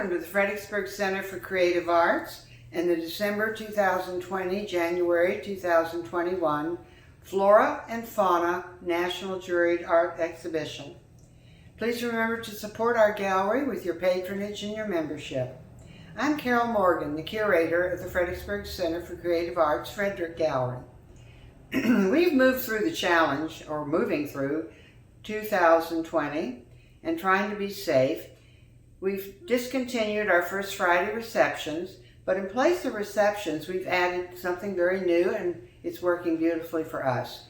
Welcome to the Fredericksburg Center for Creative Arts and the December 2020, January 2021 Flora and Fauna National Juried Art Exhibition. Please remember to support our gallery with your patronage and your membership. I'm Carol Morgan, the curator of the Fredericksburg Center for Creative Arts Frederick Gallery. We've moved through the challenge, or moving through, 2020 and trying to be safe. We've discontinued our First Friday receptions, but in place of receptions, we've added something very new, and it's working beautifully for us.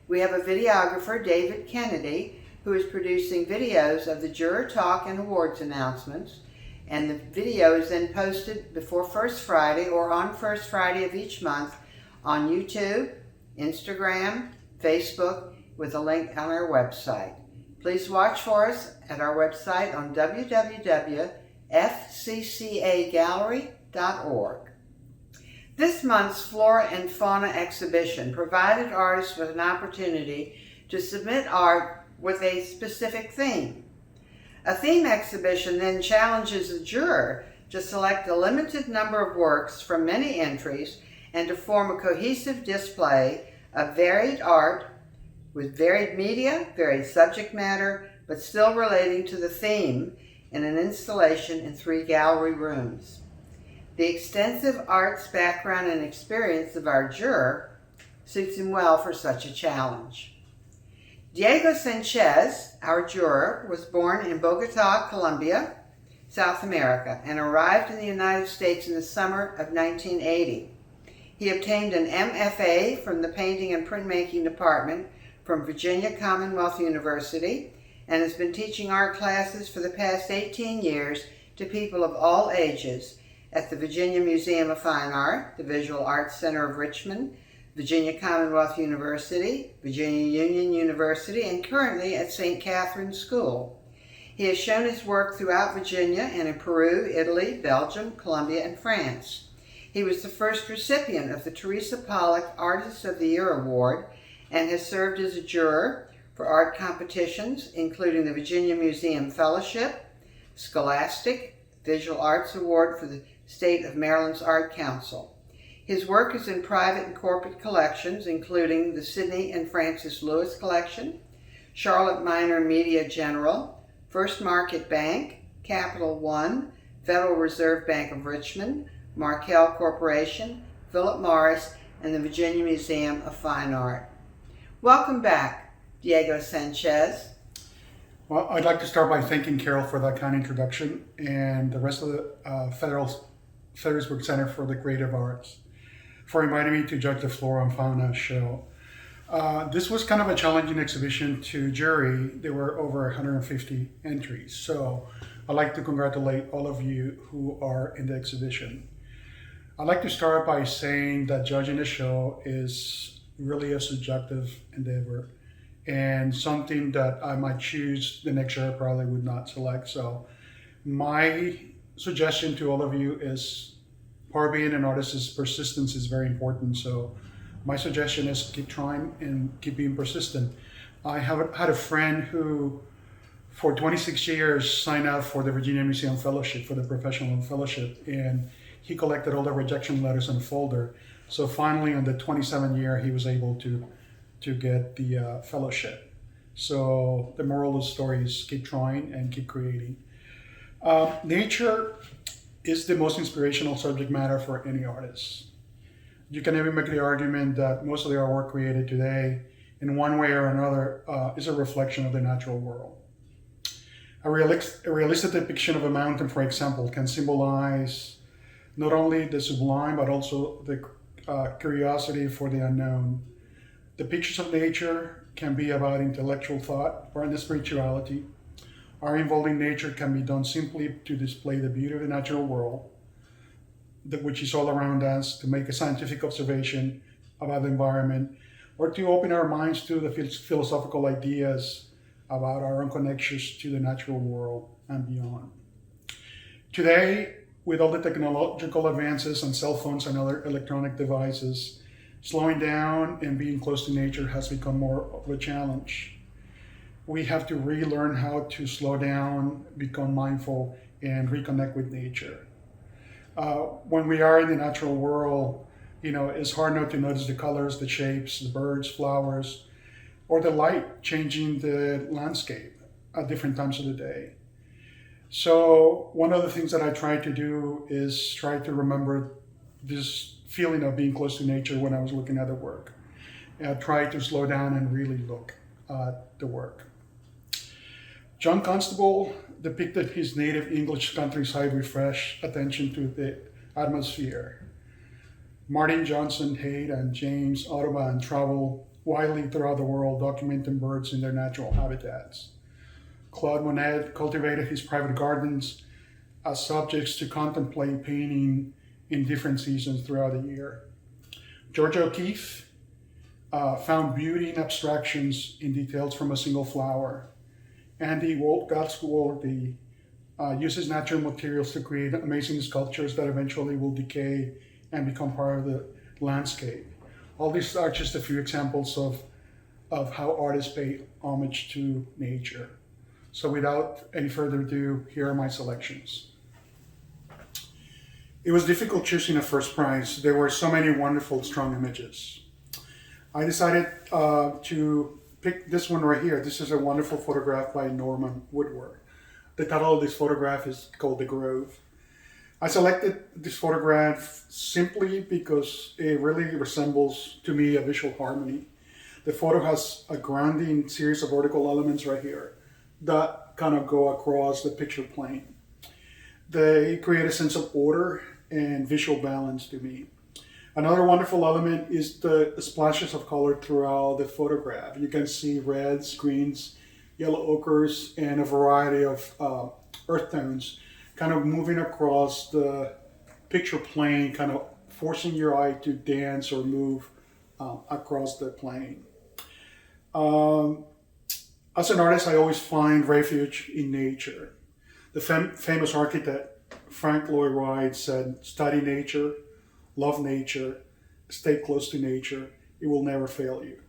We have a videographer, David Kennedy, who is producing videos of the juror talk and awards announcements, and the video is then posted before First Friday or on First Friday of each month on YouTube, Instagram, Facebook, with a link on our website. Please watch for us at our website on www.fccagallery.org. This month's Flora and Fauna exhibition provided artists with an opportunity to submit art with a specific theme. A theme exhibition then challenges a juror to select a limited number of works from many entries and to form a cohesive display of varied art with varied media, varied subject matter, but still relating to the theme in an installation in 3 gallery rooms. The extensive arts background and experience of our juror suits him well for such a challenge. Diego Sanchez, our juror, was born in Bogota, Colombia, South America, and arrived in the United States in the summer of 1980. He obtained an MFA from the Painting and Printmaking Department from Virginia Commonwealth University and has been teaching art classes for the past 18 years to people of all ages at the Virginia Museum of Fine Art, the Visual Arts Center of Richmond, Virginia Commonwealth University, Virginia Union University, and currently at St. Catherine's School. He has shown his work throughout Virginia and in Peru, Italy, Belgium, Colombia, and France. He was the first recipient of the Teresa Pollock Artist of the Year Award and has served as a juror for art competitions, including the Virginia Museum Fellowship, Scholastic Visual Arts Award for the State of Maryland's Art Council. His work is in private and corporate collections, including the Sidney and Francis Lewis Collection, Charlotte Minor Media General, First Market Bank, Capital One, Federal Reserve Bank of Richmond, Markel Corporation, Philip Morris, and the Virginia Museum of Fine Art. Welcome back, Diego Sanchez. Well, I'd like to start by thanking Carol for that kind introduction and the rest of the Fredericksburg Center for the Creative Arts for inviting me to judge the Flora and Fauna show. This was kind of a challenging exhibition to jury. There were over 150 entries, so I'd like to congratulate all of you who are in the exhibition. I'd like to start by saying that judging the show is really a subjective endeavor and something that I might choose the next year I probably would not select. So my suggestion to all of you is, part of being an artist is persistence is very important. So my suggestion is keep trying and keep being persistent. I have had a friend who for 26 years signed up for the Virginia Museum Fellowship, for the Professional Fellowship, and he collected all the rejection letters in a folder. So finally, on the 27th year, he was able to get the fellowship. So the moral of the story is keep trying and keep creating. Nature is the most inspirational subject matter for any artist. You can even make the argument that most of the artwork created today, in one way or another, is a reflection of the natural world. A realistic depiction of a mountain, for example, can symbolize not only the sublime, but also the curiosity for the unknown. The pictures of nature can be about intellectual thought or the spirituality. Art involving nature can be done simply to display the beauty of the natural world, which is all around us, to make a scientific observation about the environment, or to open our minds to the philosophical ideas about our own connections to the natural world and beyond. Today, with all the technological advances on cell phones and other electronic devices, slowing down and being close to nature has become more of a challenge. We have to relearn how to slow down, become mindful, and reconnect with nature. When we are in the natural world, it's hard not to notice the colors, the shapes, the birds, flowers, or the light changing the landscape at different times of the day. So one of the things that I try to do is try to remember this feeling of being close to nature when I was looking at the work. I try to slow down and really look at the work. John Constable depicted his native English countryside with fresh attention to the atmosphere. Martin Johnson Haight and James Audubon travel widely throughout the world documenting birds in their natural habitats. Claude Monet cultivated his private gardens as subjects to contemplate painting in different seasons throughout the year. George O'Keeffe found beauty in abstractions in details from a single flower. Andy Goldsworthy uses natural materials to create amazing sculptures that eventually will decay and become part of the landscape. All these are just a few examples of how artists pay homage to nature. So without any further ado, here are my selections. It was difficult choosing a first prize. There were so many wonderful, strong images. I decided to pick this one right here. This is a wonderful photograph by Norma Woodward. The title of this photograph is called The Grove. I selected this photograph simply because it really resembles, to me, a visual harmony. The photo has a grounding series of vertical elements right here that kind of go across the picture plane. They create a sense of order and visual balance to me. Another wonderful element is the splashes of color throughout the photograph. You can see reds, greens, yellow ochres, and a variety of earth tones kind of moving across the picture plane, kind of forcing your eye to dance or move across the plane. As an artist, I always find refuge in nature. The famous architect Frank Lloyd Wright said, "Study nature, love nature, stay close to nature, it will never fail you."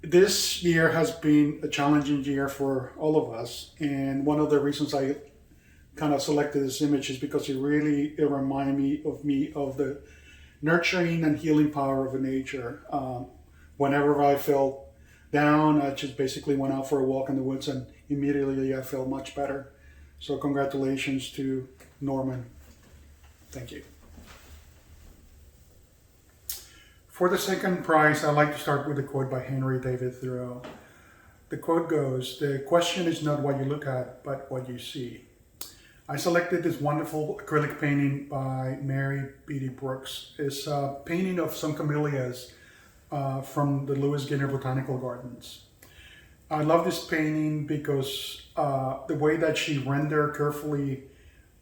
This year has been a challenging year for all of us, and one of the reasons I kind of selected this image is because it reminded me of the nurturing and healing power of nature. Whenever I felt down, I just basically went out for a walk in the woods and immediately I felt much better. So congratulations to Norman. Thank you. For the second prize, I'd like to start with a quote by Henry David Thoreau. The quote goes, "The question is not what you look at, but what you see." I selected this wonderful acrylic painting by Mary Beatty-Brooks. It's a painting of some camellias from the Lewis Ginter Botanical Gardens. I love this painting because the way that she rendered carefully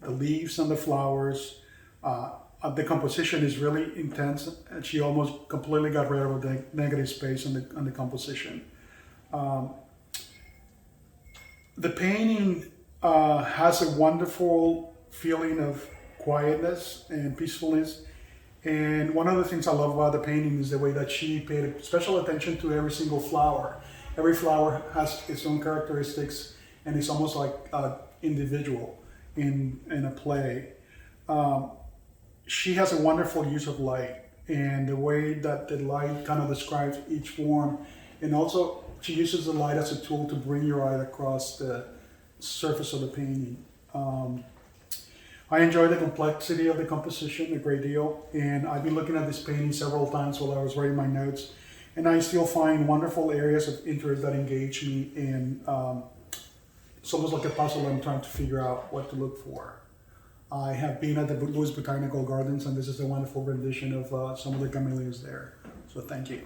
the leaves and the flowers, the composition is really intense, and she almost completely got rid of the negative space on the composition. The painting has a wonderful feeling of quietness and peacefulness. And one of the things I love about the painting is the way that she paid special attention to every single flower. Every flower has its own characteristics, and it's almost like individual in a play. She has a wonderful use of light, and the way that the light kind of describes each form, and also she uses the light as a tool to bring your eye across the surface of the painting. I enjoy the complexity of the composition a great deal, and I've been looking at this painting several times while I was writing my notes, and I still find wonderful areas of interest that engage me, and it's almost like a puzzle. I'm trying to figure out what to look for. I have been at the Lewis Botanical Gardens, and this is a wonderful rendition of some of the camellias there, so thank you.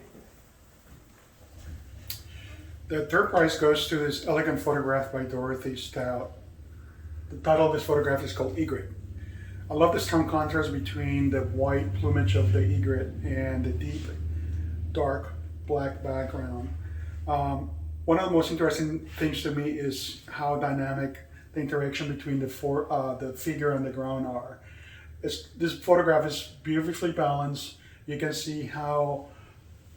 The third prize goes to this elegant photograph by Dorothy Stout. The title of this photograph is called Egret. I love the strong contrast between the white plumage of the egret and the deep, dark black background. One of the most interesting things to me is how dynamic the interaction between the figure and the ground are. This photograph is beautifully balanced. You can see how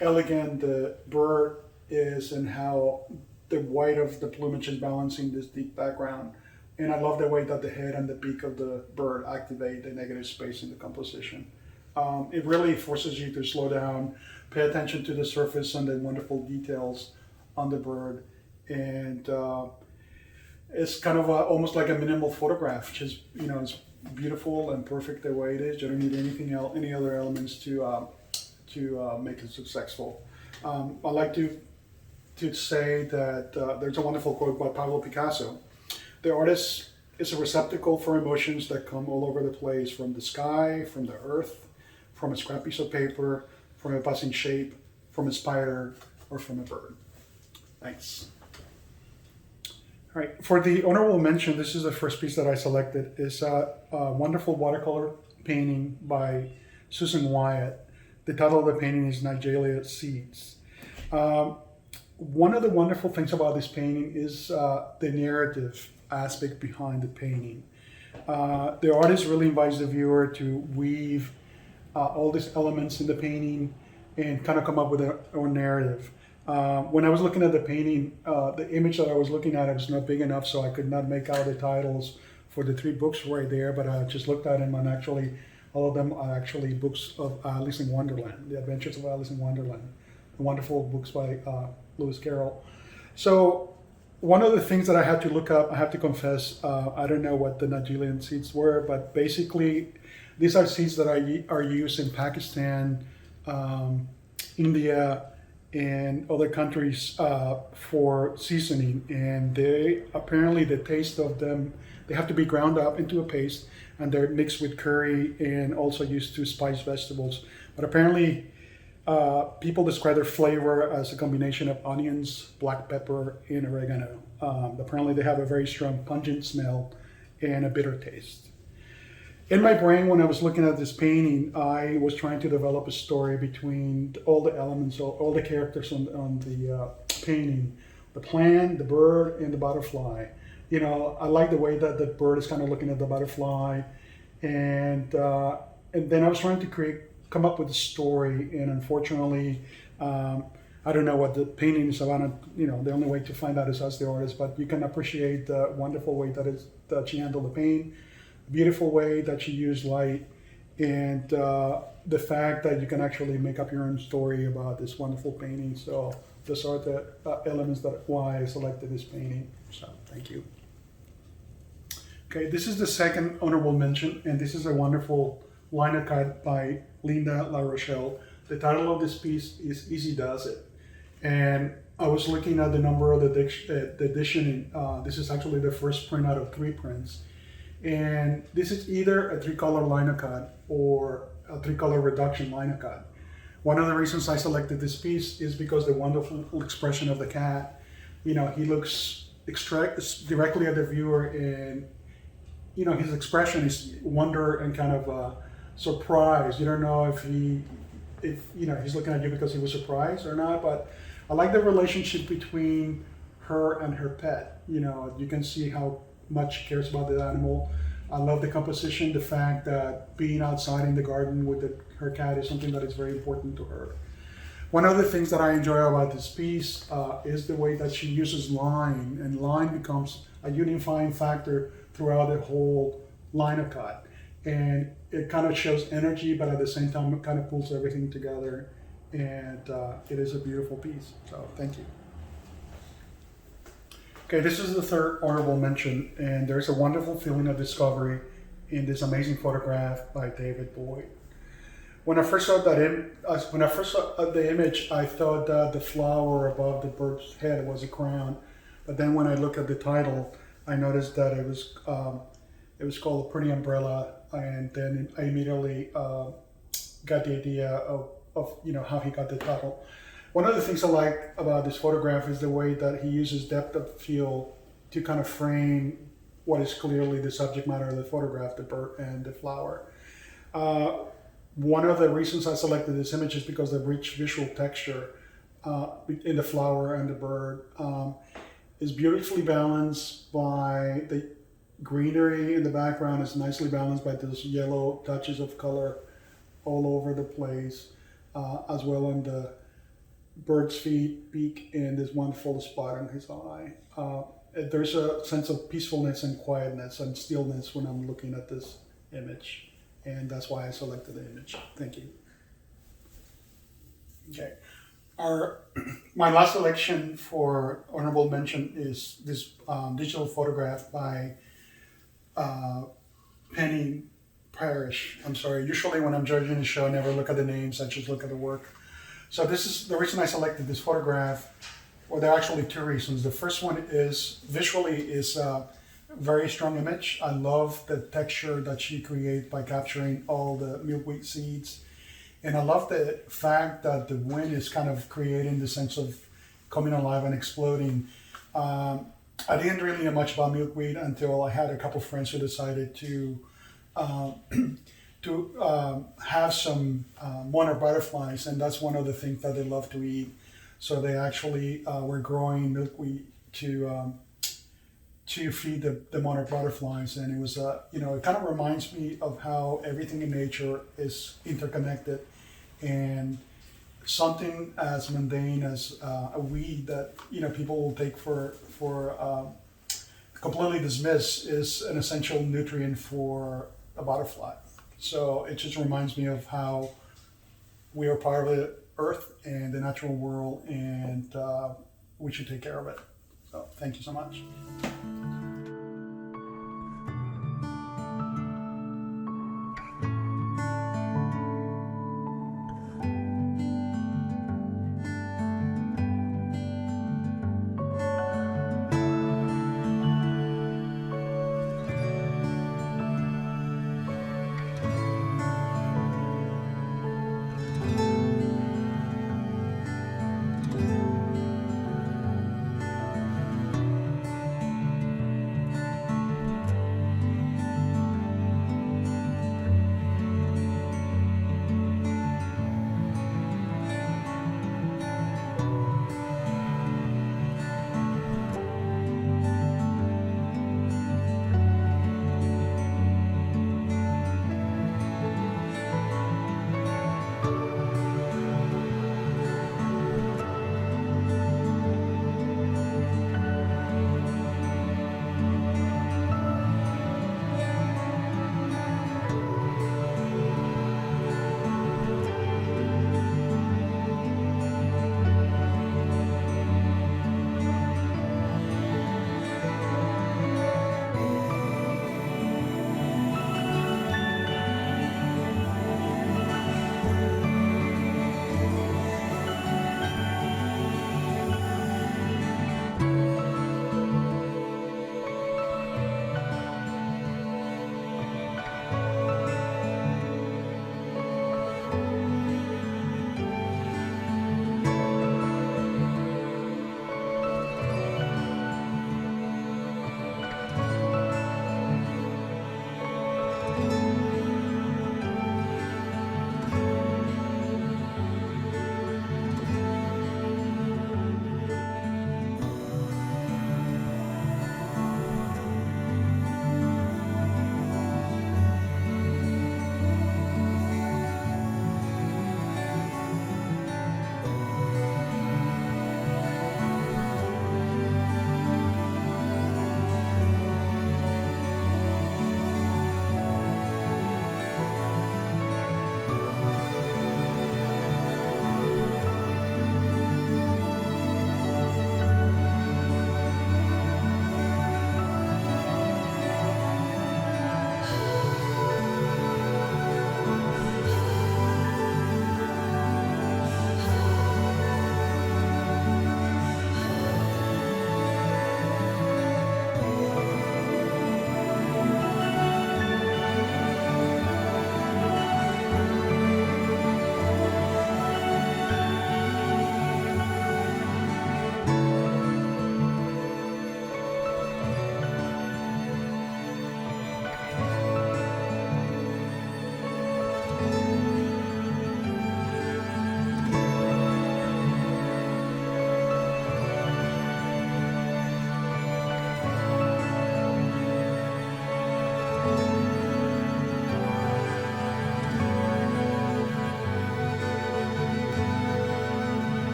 elegant the bird is and how the white of the plumage is balancing this deep background And I love the way that the head and the beak of the bird activate the negative space in the composition. It really forces you to slow down, pay attention to the surface and the wonderful details on the bird. And it's kind of almost like a minimal photograph, just, it's beautiful and perfect the way it is. You don't need anything else, any other elements to make it successful. I like to say that there's a wonderful quote by Pablo Picasso. The artist is a receptacle for emotions that come all over the place, from the sky, from the earth, from a scrap piece of paper, from a passing shape, from a spider, or from a bird. Thanks. All right, for the honorable mention, this is the first piece that I selected. It's a wonderful watercolor painting by Susan Wyatt. The title of the painting is Nigella Seeds. One of the wonderful things about this painting is the narrative aspect behind the painting. The artist really invites the viewer to weave all these elements in the painting and kind of come up with a narrative. When I was looking at the painting, the image that I was looking at, it was not big enough, so I could not make out the titles for the 3 books right there, but I just looked at them, and actually all of them are actually books of Alice in Wonderland, The Adventures of Alice in Wonderland, the wonderful books by Lewis Carroll. So one of the things that I had to look up, I have to confess, I don't know what the Nigella seeds were, but basically these are seeds that are used in Pakistan, India, and other countries for seasoning. And they, apparently the taste of them, they have to be ground up into a paste, and they're mixed with curry and also used to spice vegetables. But apparently people describe their flavor as a combination of onions, black pepper, and oregano. Apparently they have a very strong pungent smell and a bitter taste. In my brain, when I was looking at this painting, I was trying to develop a story between all the elements, all the characters on the painting, the plant, the bird, and the butterfly. I like the way that the bird is kind of looking at the butterfly, and then I was trying to come up with a story, and unfortunately, I don't know what the painting is about. The only way to find out is as the artist, but you can appreciate the wonderful way that she handled the paint, beautiful way that she used light, and the fact that you can actually make up your own story about this wonderful painting. So those are the elements that why I selected this painting. So thank you. Okay, this is the second honorable mention, and this is a wonderful linocut by Linda Larochelle. The title of this piece is Easy Does It. And I was looking at the number of the edition. This is actually the first print out of 3 prints. And this is either a 3-color linocut or a 3-color reduction linocut. One of the reasons I selected this piece is because the wonderful expression of the cat. He looks directly at the viewer, and his expression is wonder and kind of surprise. You don't know if he's looking at you because he was surprised or not. But I like the relationship between her and her pet. You can see how much she cares about the animal. I love the composition, the fact that being outside in the garden with her cat is something that is very important to her. One of the things that I enjoy about this piece is the way that she uses line, and line becomes a unifying factor throughout the whole linocut. And it kind of shows energy, but at the same time it kind of pulls everything together, and it is a beautiful piece. So thank you. Okay, this is the third honorable mention, and there's a wonderful feeling of discovery in this amazing photograph by David Boyd. When I first saw the image, I thought that the flower above the bird's head was a crown, but then when I look at the title, I noticed that it was called A Pretty Umbrella, and then I immediately got the idea of how he got the title. One of the things I like about this photograph is the way that he uses depth of field to kind of frame what is clearly the subject matter of the photograph, the bird and the flower. One of the reasons I selected this image is because the rich visual texture in the flower and the bird is beautifully balanced by the greenery in the background. Is nicely balanced by those yellow touches of color all over the place, as well on the bird's feet, beak, and this one full spot on his eye. there's a sense of peacefulness and quietness and stillness when I'm looking at this image. And that's why I selected the image. Thank you. Okay. My last selection for honorable mention is this digital photograph by Penny Parrish. I'm sorry. Usually when I'm judging a show, I never look at the names. I just look at the work. So this is the reason I selected this photograph. Well, there are actually two reasons. The first one is visually is a very strong image. I love the texture that she created by capturing all the milkweed seeds. And I love the fact that the wind is kind of creating the sense of coming alive and exploding. I didn't really know much about milkweed until I had a couple friends who decided to have some monarch butterflies, and that's one of the things that they love to eat. So they actually were growing milkweed to feed the monarch butterflies, and it was it kind of reminds me of how everything in nature is interconnected, and something as mundane as a weed that people will take for completely dismiss is an essential nutrient for a butterfly. So it just reminds me of how we are part of the earth and the natural world, and we should take care of it. So thank you so much.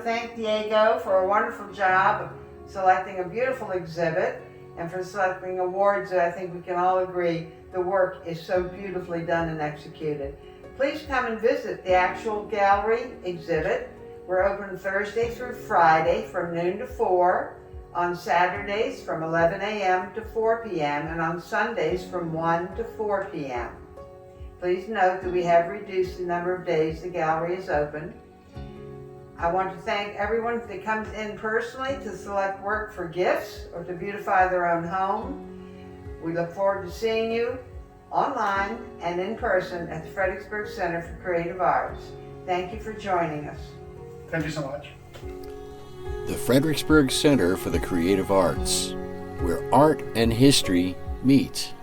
thank Diego for a wonderful job of selecting a beautiful exhibit and for selecting awards that I think we can all agree the work is so beautifully done and executed. Please come and visit the actual gallery exhibit. We're open Thursday through Friday from noon to 4, on Saturdays from 11 a.m. to 4 p.m., and on Sundays from 1 to 4 p.m. Please note that we have reduced the number of days the gallery is open. I want to thank everyone that comes in personally to select work for gifts or to beautify their own home. We look forward to seeing you online and in person at the Fredericksburg Center for Creative Arts. Thank you for joining us. Thank you so much. The Fredericksburg Center for the Creative Arts, where art and history meet.